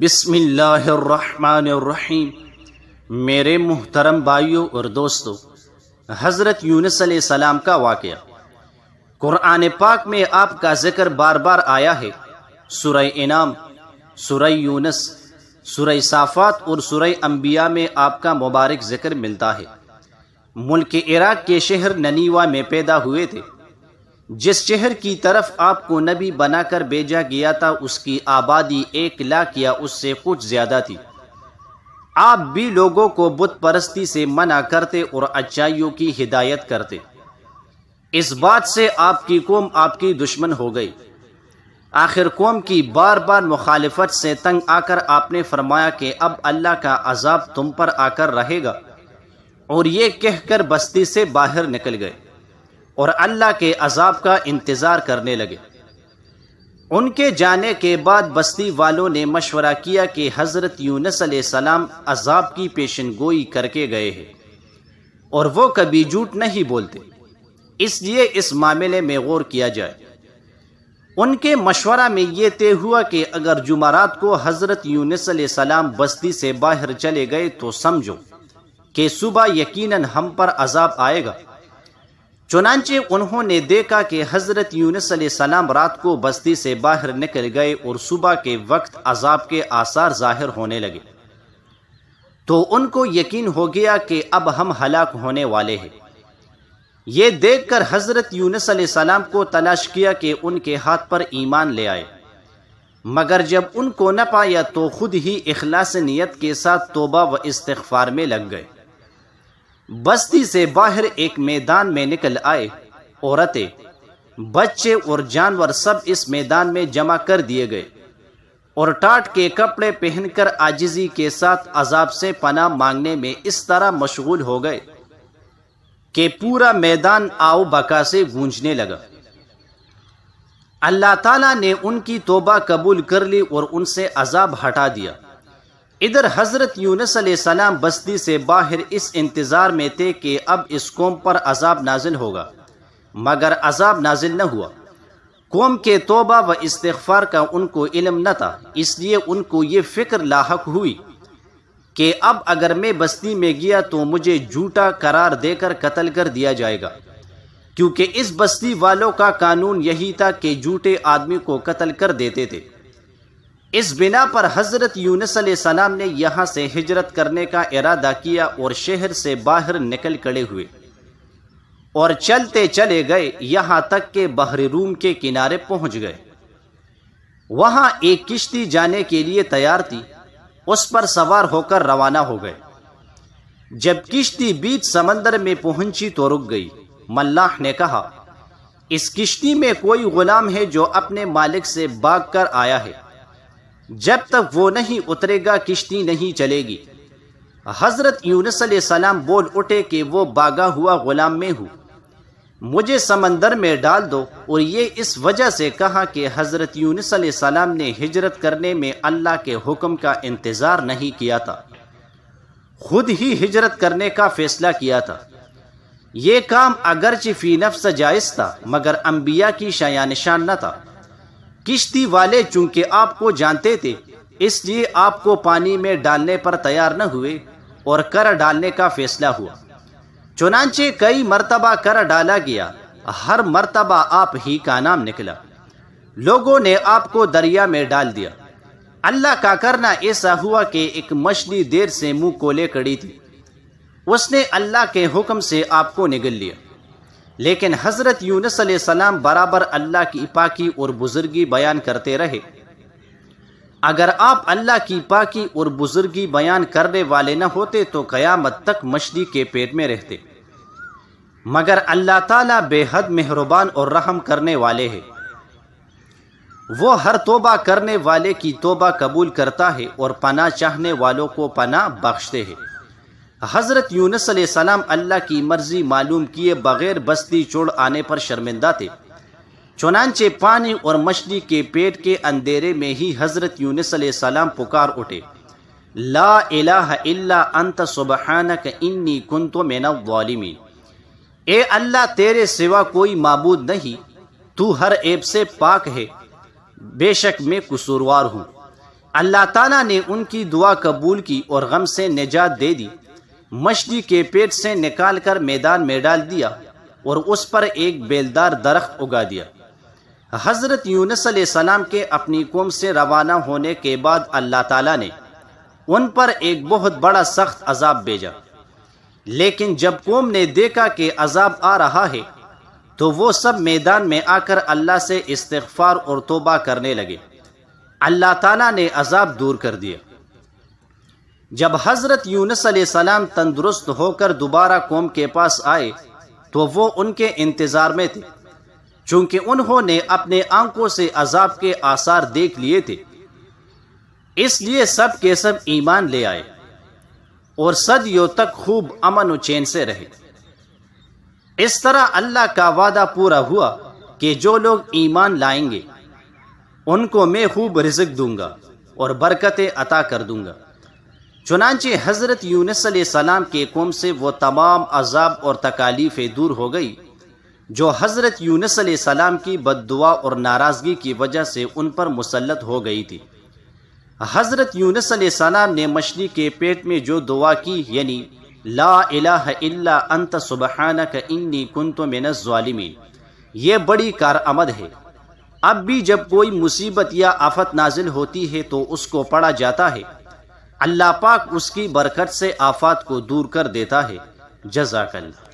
بسم اللہ الرحمن الرحیم۔ میرے محترم بھائیوں اور دوستو، حضرت یونس علیہ السلام کا واقعہ قرآن پاک میں آپ کا ذکر بار بار آیا ہے۔ سورہ انعام، سورہ یونس، سورہ صافات اور سورہ انبیاء میں آپ کا مبارک ذکر ملتا ہے۔ ملک عراق کے شہر نینیوہ میں پیدا ہوئے تھے۔ جس شہر کی طرف آپ کو نبی بنا کر بھیجا گیا تھا، اس کی آبادی 1 لاکھ یا اس سے کچھ زیادہ تھی۔ آپ بھی لوگوں کو بت پرستی سے منع کرتے اور اچھائیوں کی ہدایت کرتے۔ اس بات سے آپ کی قوم آپ کی دشمن ہو گئی۔ آخر قوم کی بار بار مخالفت سے تنگ آ کر آپ نے فرمایا کہ اب اللہ کا عذاب تم پر آ کر رہے گا، اور یہ کہہ کر بستی سے باہر نکل گئے اور اللہ کے عذاب کا انتظار کرنے لگے۔ ان کے جانے کے بعد بستی والوں نے مشورہ کیا کہ حضرت یونس علیہ السلام عذاب کی پیشن گوئی کر کے گئے ہیں، اور وہ کبھی جھوٹ نہیں بولتے، اس لیے اس معاملے میں غور کیا جائے۔ ان کے مشورہ میں یہ طے ہوا کہ اگر جمعرات کو حضرت یونس علیہ السلام بستی سے باہر چلے گئے تو سمجھو کہ صبح یقیناً ہم پر عذاب آئے گا۔ چنانچہ انہوں نے دیکھا کہ حضرت یونس علیہ السلام رات کو بستی سے باہر نکل گئے اور صبح کے وقت عذاب کے آثار ظاہر ہونے لگے، تو ان کو یقین ہو گیا کہ اب ہم ہلاک ہونے والے ہیں۔ یہ دیکھ کر حضرت یونس علیہ السلام کو تلاش کیا کہ ان کے ہاتھ پر ایمان لے آئے، مگر جب ان کو نہ پایا تو خود ہی اخلاص نیت کے ساتھ توبہ و استغفار میں لگ گئے۔ بستی سے باہر ایک میدان میں نکل آئے۔ عورتیں، بچے اور جانور سب اس میدان میں جمع کر دیے گئے، اور ٹاٹ کے کپڑے پہن کر عاجزی کے ساتھ عذاب سے پناہ مانگنے میں اس طرح مشغول ہو گئے کہ پورا میدان آؤ بکا سے گونجنے لگا۔ اللہ تعالیٰ نے ان کی توبہ قبول کر لی اور ان سے عذاب ہٹا دیا۔ ادھر حضرت یونس علیہ السلام بستی سے باہر اس انتظار میں تھے کہ اب اس قوم پر عذاب نازل ہوگا، مگر عذاب نازل نہ ہوا۔ قوم کے توبہ و استغفار کا ان کو علم نہ تھا، اس لیے ان کو یہ فکر لاحق ہوئی کہ اب اگر میں بستی میں گیا تو مجھے جھوٹا قرار دے کر قتل کر دیا جائے گا، کیونکہ اس بستی والوں کا قانون یہی تھا کہ جھوٹے آدمی کو قتل کر دیتے تھے۔ اس بنا پر حضرت یونس علیہ السلام نے یہاں سے ہجرت کرنے کا ارادہ کیا اور شہر سے باہر نکل کھڑے ہوئے اور چلتے چلے گئے، یہاں تک کہ بحر روم کے کنارے پہنچ گئے۔ وہاں ایک کشتی جانے کے لیے تیار تھی، اس پر سوار ہو کر روانہ ہو گئے۔ جب کشتی بیچ سمندر میں پہنچی تو رک گئی۔ ملاح نے کہا، اس کشتی میں کوئی غلام ہے جو اپنے مالک سے بھاگ کر آیا ہے، جب تک وہ نہیں اترے گا کشتی نہیں چلے گی۔ حضرت یونس علیہ السلام بول اٹھے کہ وہ بھاگا ہوا غلام میں ہوں، مجھے سمندر میں ڈال دو۔ اور یہ اس وجہ سے کہا کہ حضرت یونس علیہ السلام نے ہجرت کرنے میں اللہ کے حکم کا انتظار نہیں کیا تھا، خود ہی ہجرت کرنے کا فیصلہ کیا تھا۔ یہ کام اگرچہ فی نفس جائز تھا، مگر انبیاء کی شایان نشان نہ تھا۔ کشتی والے چونکہ آپ کو جانتے تھے، اس لیے آپ کو پانی میں ڈالنے پر تیار نہ ہوئے اور کر ڈالنے کا فیصلہ ہوا۔ چنانچہ کئی مرتبہ کر ڈالا گیا، ہر مرتبہ آپ ہی کا نام نکلا۔ لوگوں نے آپ کو دریا میں ڈال دیا۔ اللہ کا کرنا ایسا ہوا کہ ایک مچھلی دیر سے منہ کھولے کھڑی تھی، اس نے اللہ کے حکم سے آپ کو نگل لیا۔ لیکن حضرت یونس علیہ السلام برابر اللہ کی پاکی اور بزرگی بیان کرتے رہے۔ اگر آپ اللہ کی پاکی اور بزرگی بیان کرنے والے نہ ہوتے تو قیامت تک مچھلی کے پیٹ میں رہتے، مگر اللہ تعالیٰ بے حد مہربان اور رحم کرنے والے ہیں۔ وہ ہر توبہ کرنے والے کی توبہ قبول کرتا ہے اور پناہ چاہنے والوں کو پناہ بخشتے ہیں۔ حضرت یونس علیہ السلام اللہ کی مرضی معلوم کیے بغیر بستی چھوڑ آنے پر شرمندہ تھے، چنانچہ پانی اور مچھلی کے پیٹ کے اندھیرے میں ہی حضرت یونس علیہ السلام پکار اٹھے، لا الہ الا انت سبحانک انی کنت من الظالمین۔ اے اللہ، تیرے سوا کوئی معبود نہیں، تو ہر عیب سے پاک ہے، بے شک میں قصوروار ہوں۔ اللہ تعالیٰ نے ان کی دعا قبول کی اور غم سے نجات دے دی، مچھلی کے پیٹ سے نکال کر میدان میں ڈال دیا اور اس پر ایک بیلدار درخت اگا دیا۔ حضرت یونس علیہ السلام کے اپنی قوم سے روانہ ہونے کے بعد اللہ تعالیٰ نے ان پر ایک بہت بڑا سخت عذاب بھیجا، لیکن جب قوم نے دیکھا کہ عذاب آ رہا ہے تو وہ سب میدان میں آ کر اللہ سے استغفار اور توبہ کرنے لگے۔ اللہ تعالیٰ نے عذاب دور کر دیا۔ جب حضرت یونس علیہ السلام تندرست ہو کر دوبارہ قوم کے پاس آئے تو وہ ان کے انتظار میں تھے، چونکہ انہوں نے اپنے آنکھوں سے عذاب کے آثار دیکھ لیے تھے، اس لیے سب کے سب ایمان لے آئے اور صدیوں تک خوب امن و چین سے رہے۔ اس طرح اللہ کا وعدہ پورا ہوا کہ جو لوگ ایمان لائیں گے ان کو میں خوب رزق دوں گا اور برکتیں عطا کر دوں گا۔ چنانچہ حضرت یونس علیہ السلام کے قوم سے وہ تمام عذاب اور تکالیفیں دور ہو گئی جو حضرت یونس علیہ السلام کی بد دعا اور ناراضگی کی وجہ سے ان پر مسلط ہو گئی تھی۔ حضرت یونس علیہ السلام نے مچھلی کے پیٹ میں جو دعا کی، یعنی لا الہ الا انت سبحانک انی کنت من الظالمین، یہ بڑی کارآمد ہے۔ اب بھی جب کوئی مصیبت یا آفت نازل ہوتی ہے تو اس کو پڑھا جاتا ہے، اللہ پاک اس کی برکت سے آفات کو دور کر دیتا ہے۔ جزاک اللہ۔